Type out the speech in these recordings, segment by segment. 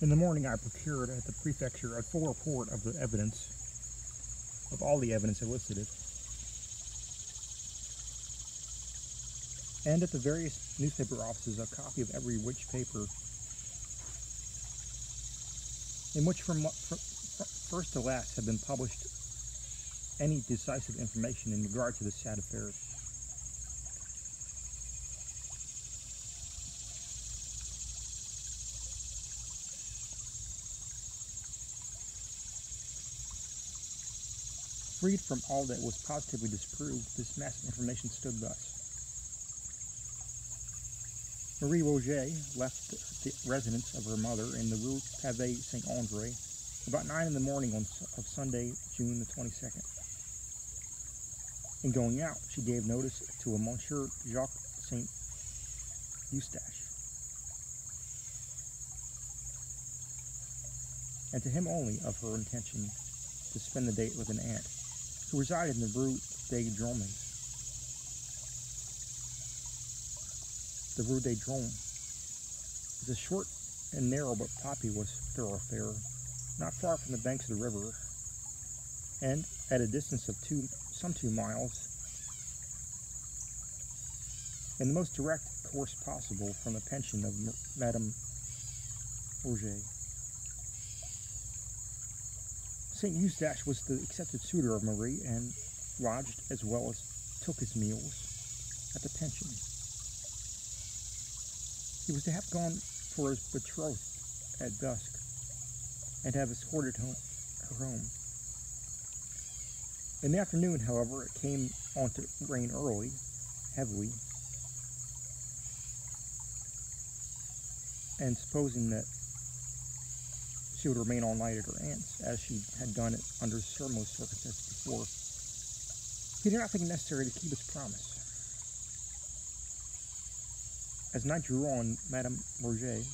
In the morning, I procured at the prefecture a full report of the evidence, of all the evidence elicited, and at the various newspaper offices a copy of every which paper, in which from first to last had been published any decisive information in regard to this sad affair. Freed from all that was positively disproved, this mass of information stood thus. Marie Roget left the residence of her mother in the Rue Pavée Saint-André about 9 in the morning of Sunday, June the 22nd. In going out, she gave notice to a Monsieur Jacques Saint-Eustache, and to him only of her intention to spend the day with an aunt, who resided in the Rue des Drômes. The Rue des Drômes is a short and narrow but populous thoroughfare, not far from the banks of the river, and at a distance of some 2 miles, in the most direct course possible from the pension of Madame Roget. Saint Eustache was the accepted suitor of Marie, and lodged as well as took his meals at the pension. He was to have gone for his betrothed at dusk, and have escorted her home. In the afternoon, however, it came on to rain heavily, and supposing that she would remain all night at her aunt's, as she had done it under similar circumstances before, he did not think it necessary to keep his promise. As night drew on, Madame Roget,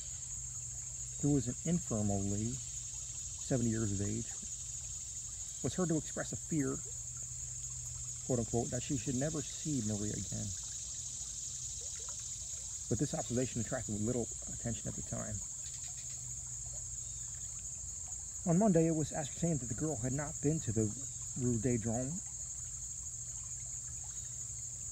who was an infirm old lady, 70 years of age, was heard to express a fear, quote-unquote, that she should never see Marie again. But this observation attracted little attention at the time. On Monday, it was ascertained that the girl had not been to the Rue des Drômes,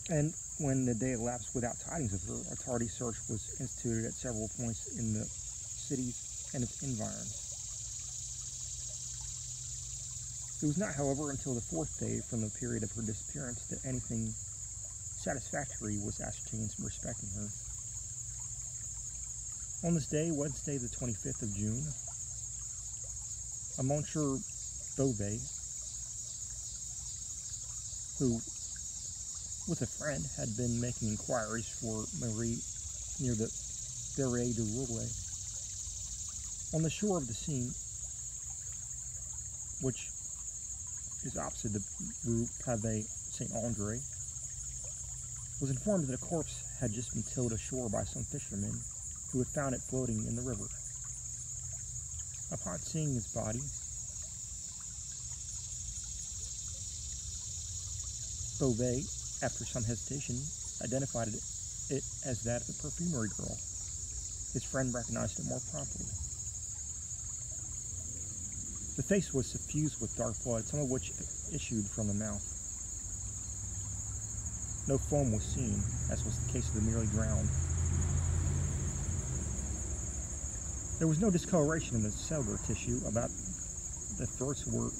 and when the day elapsed without tidings of her, a tardy search was instituted at several points in the city and its environs. It was not, however, until the 4th day from the period of her disappearance that anything satisfactory was ascertained respecting her. On this day, Wednesday the 25th of June, a Monsieur Beauvais, who, with a friend, had been making inquiries for Marie near the Barrière du Roget, on the shore of the Seine, which is opposite the Rue Pavée Saint-André, was informed that a corpse had just been towed ashore by some fishermen who had found it floating in the river. Upon seeing his body, Beauvais, after some hesitation, identified it as that of the perfumery girl. His friend recognized it more promptly. The face was suffused with dark blood, some of which issued from the mouth. No foam was seen, as was the case of the merely drowned. There was no discoloration in the cellular tissue. About the throats were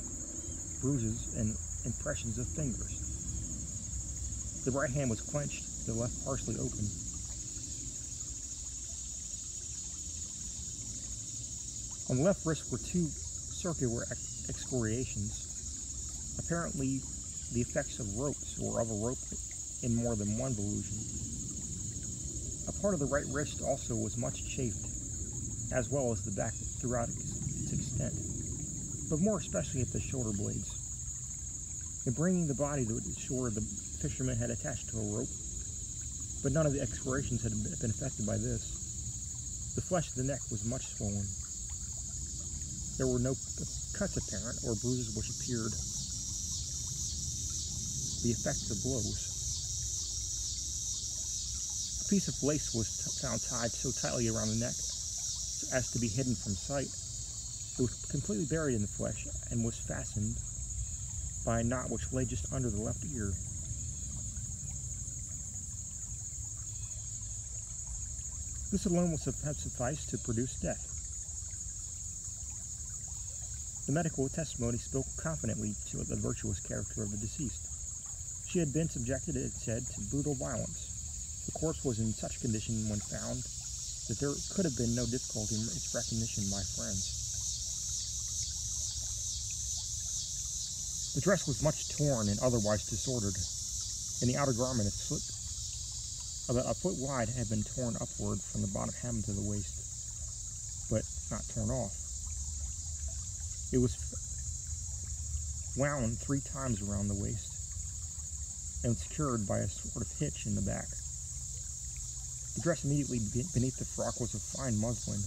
bruises and impressions of fingers. The right hand was clenched, the left partially open. On the left wrist were 2 circular excoriations, apparently the effects of ropes or of a rope in more than one volution. A part of the right wrist also was much chafed, as well as the back throughout its extent, but more especially at the shoulder blades. In bringing the body to the shore, the fisherman had attached to a rope, but none of the excoriations had been affected by this. The flesh of the neck was much swollen. There were no cuts apparent, or bruises which appeared the effect of blows. A piece of lace was found tied so tightly around the neck as to be hidden from sight. It was completely buried in the flesh and was fastened by a knot which lay just under the left ear. This alone would have sufficed to produce death. The medical testimony spoke confidently to the virtuous character of the deceased. She had been subjected, it said, to brutal violence. The corpse was in such condition when found that there could have been no difficulty in its recognition by friends. The dress was much torn and otherwise disordered, and the outer garment, about a foot wide, had been torn upward from the bottom hem to the waist, but not torn off. It was wound 3 times around the waist and secured by a sort of hitch in the back. The dress immediately beneath the frock was of fine muslin,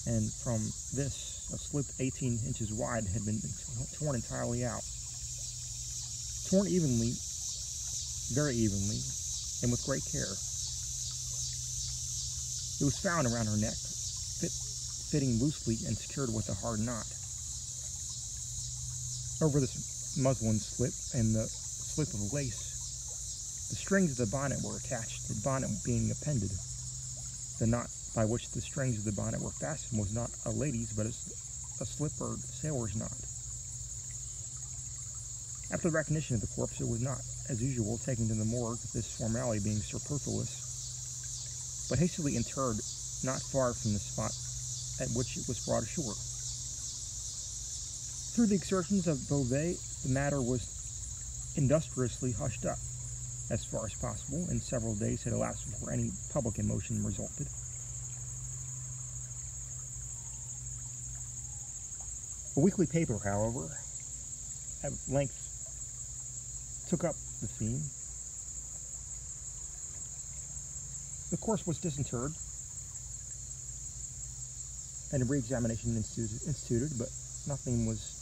and from this a slip 18 inches wide had been torn entirely out. Torn evenly, very evenly, and with great care. It was found around her neck, fitting loosely and secured with a hard knot. Over this muslin slip and the slip of lace, the strings of the bonnet were attached, the bonnet being appended. The knot by which the strings of the bonnet were fastened was not a lady's, but a slip or sailor's knot. After the recognition of the corpse, it was not, as usual, taken to the morgue, this formality being superfluous, but hastily interred not far from the spot at which it was brought ashore. Through the exertions of Beauvais, the matter was industriously hushed up, as far as possible, and several days had elapsed before any public emotion resulted. A weekly paper, however, at length took up the theme. The corpse was disinterred and a re-examination instituted, but nothing was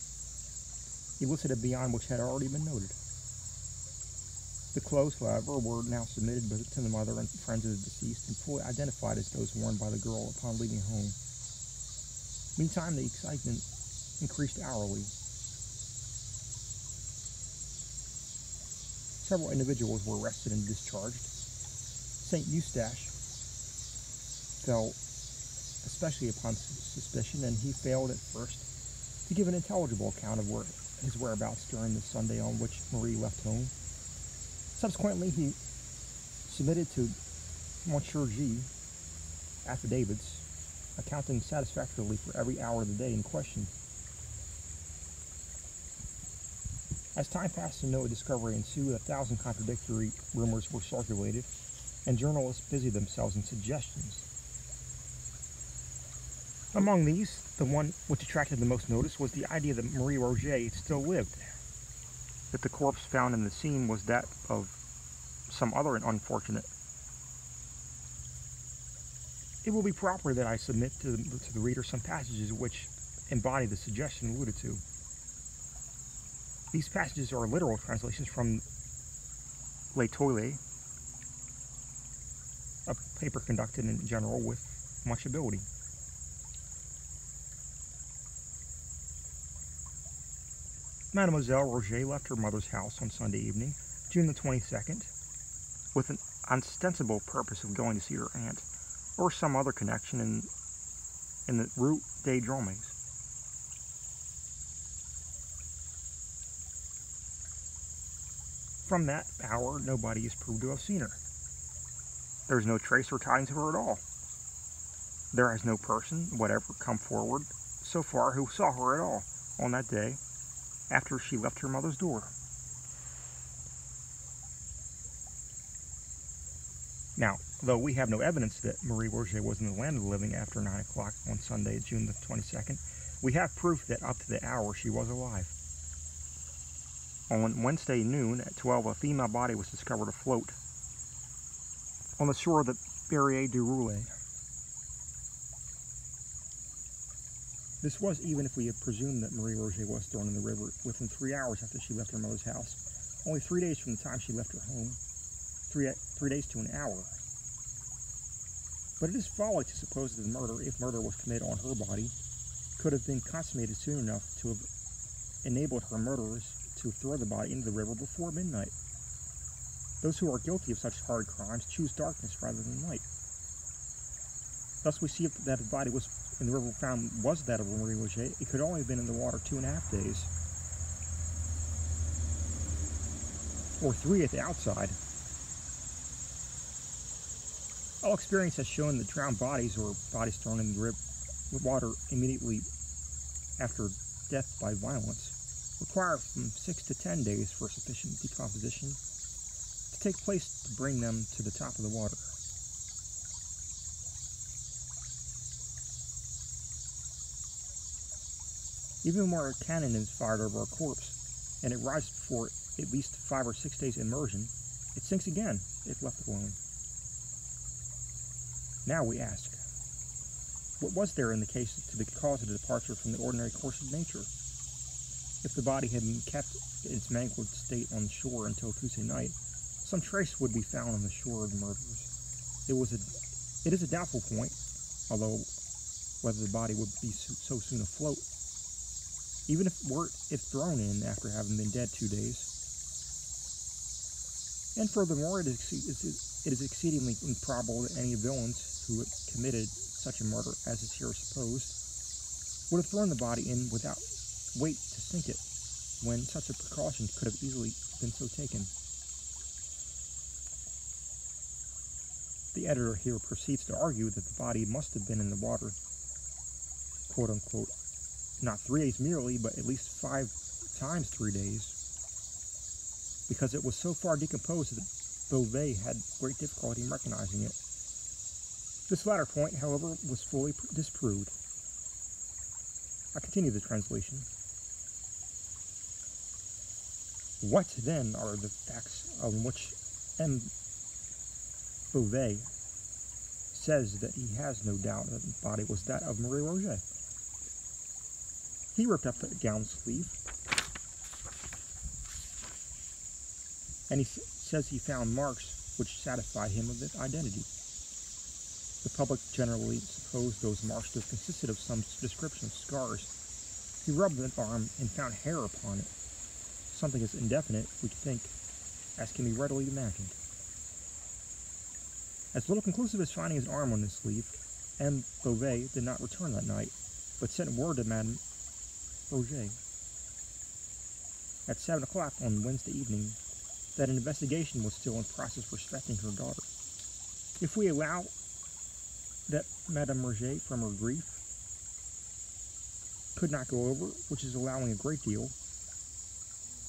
elicited beyond which had already been noted. The clothes, however, were now submitted to the mother and friends of the deceased and fully identified as those worn by the girl upon leaving home. Meantime, the excitement increased hourly. Several individuals were arrested and discharged. St. Eustache fell especially upon suspicion, and he failed at first to give an intelligible account of his whereabouts during the Sunday on which Marie left home. Subsequently, he submitted to Monsieur G. affidavits, accounting satisfactorily for every hour of the day in question. As time passed and no discovery ensued, 1,000 contradictory rumors were circulated, and journalists busied themselves in suggestions. Among these, the one which attracted the most notice was the idea that Marie Roget still lived, that the corpse found in the scene was that of some other unfortunate. It will be proper that I submit to the reader some passages which embody the suggestion alluded to. These passages are literal translations from Les Toiles, a paper conducted in general with much ability. Mademoiselle Roget left her mother's house on Sunday evening, June the 22nd, with an ostensible purpose of going to see her aunt, or some other connection in the Rue des Drômes. From that hour, nobody is proved to have seen her. There is no trace or tidings of her at all. There has no person whatever come forward so far who saw her at all on that day after she left her mother's door. Now, though we have no evidence that Marie Roget was in the land of the living after 9 o'clock on Sunday, June the 22nd, we have proof that up to the hour she was alive. On Wednesday noon at 12, a female body was discovered afloat on the shore of the Barrière du Roulette. This was even if we had presumed that Marie Roget was thrown in the river within 3 hours after she left her mother's house, only 3 days from the time she left her home, 3 days to an hour. But it is folly to suppose that the murder, if murder was committed on her body, could have been consummated soon enough to have enabled her murderers to throw the body into the river before midnight. Those who are guilty of such hard crimes choose darkness rather than light. Thus we see that the body was in the river found was that of Marie Roget. It could only have been in the water 2.5 days, or 3 at the outside. All experience has shown that drowned bodies or bodies thrown in the water immediately after death by violence require from 6 to 10 days for sufficient decomposition to take place to bring them to the top of the water. Even when a cannon is fired over a corpse and it rises for at least 5 or 6 days immersion, it sinks again if left alone. Now we ask, what was there in the case to be cause of the departure from the ordinary course of nature? If the body had been kept in its mangled state on shore until Tuesday night, some trace would be found on the shore of the murderers. It is a doubtful point, although whether the body would be so soon afloat, even if thrown in after having been dead 2 days. And furthermore, it is exceedingly improbable that any villains who had committed such a murder as is here supposed would have thrown the body in without weight to sink it, when such a precaution could have easily been so taken. The editor here proceeds to argue that the body must have been in the water, quote unquote, not 3 days merely, but at least 5 times 3 days, because it was so far decomposed that Beauvais had great difficulty in recognizing it. This latter point, however, was fully disproved. I continue the translation. What, then, are the facts on which M. Beauvais says that he has no doubt that the body was that of Marie Roget? He ripped up the gown sleeve, and he says he found marks which satisfied him of its identity. The public generally supposed those marks to have consisted of some description of scars. He rubbed the arm and found hair upon it, something as indefinite, we think, as can be readily imagined. As little conclusive as finding his arm on his sleeve, M. Beauvais did not return that night, but sent word to Madame Roget at 7 o'clock on Wednesday evening that an investigation was still in process respecting her daughter. If we allow that Madame Roget, from her grief, could not go over, which is allowing a great deal,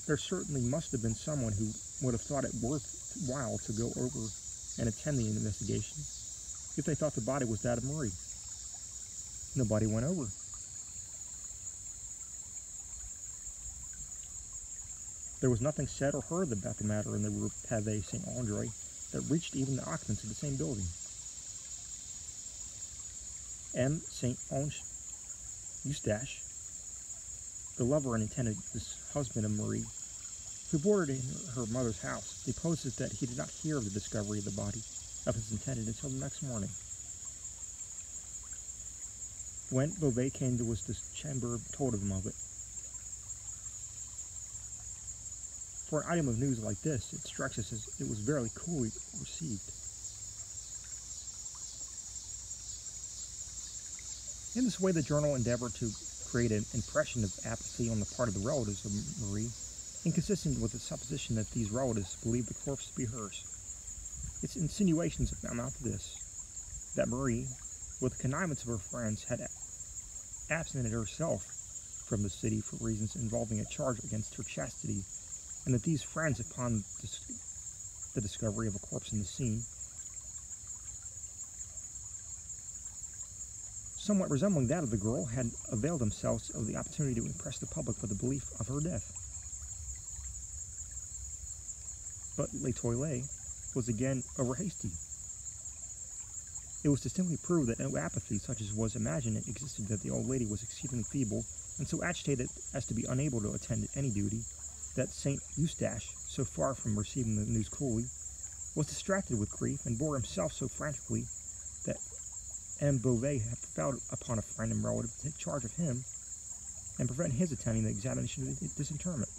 there certainly must have been someone who would have thought it worthwhile to go over and attend the investigation if they thought the body was that of Marie. Nobody went over. There was nothing said or heard about the matter in the Rue Pavée Saint-André that reached even the occupants of the same building. M. Saint-Onge Eustache, the lover and intended husband of Marie, who boarded in her mother's house, deposes that he did not hear of the discovery of the body of his intended until the next morning. When Beauvais came to his chamber, told him of it. For an item of news like this, it strikes us as it was very coolly received. In this way, the journal endeavored to create an impression of apathy on the part of the relatives of Marie, inconsistent with the supposition that these relatives believed the corpse to be hers. Its insinuations amount to this, that Marie, with the connivance of her friends, had absented herself from the city for reasons involving a charge against her chastity, and that these friends, upon the discovery of a corpse in the scene, somewhat resembling that of the girl, had availed themselves of the opportunity to impress the public with the belief of her death. But L'Etoile was again over-hasty. It was distinctly proved that no apathy such as was imagined existed, that the old lady was exceedingly feeble, and so agitated as to be unable to attend any duty, that Saint Eustache, so far from receiving the news coolly, was distracted with grief, and bore himself so frantically that M. Beauvais had prevailed upon a friend and relative to take charge of him and prevent his attending the examination of disinterment.